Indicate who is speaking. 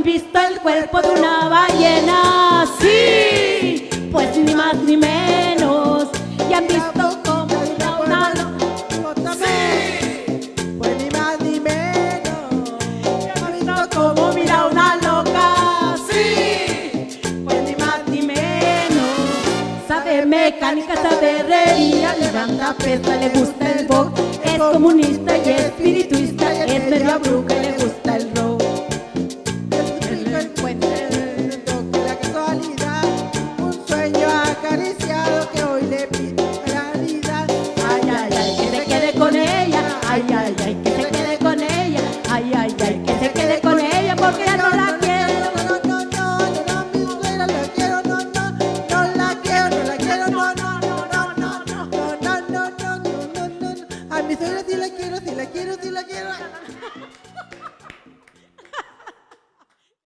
Speaker 1: visto el cuerpo de una ballena? Sí, pues ni más ni menos. Y han visto cómo mira una loca.
Speaker 2: Sí, pues ni más ni menos.
Speaker 1: Y han visto cómo mira una loca.
Speaker 2: Sí,
Speaker 1: Pues ni más ni menos. Sabe mecánica, sabe herrería, levanta pesa, le gusta el box. Es comunista y espirituista, es media bruja y le gusta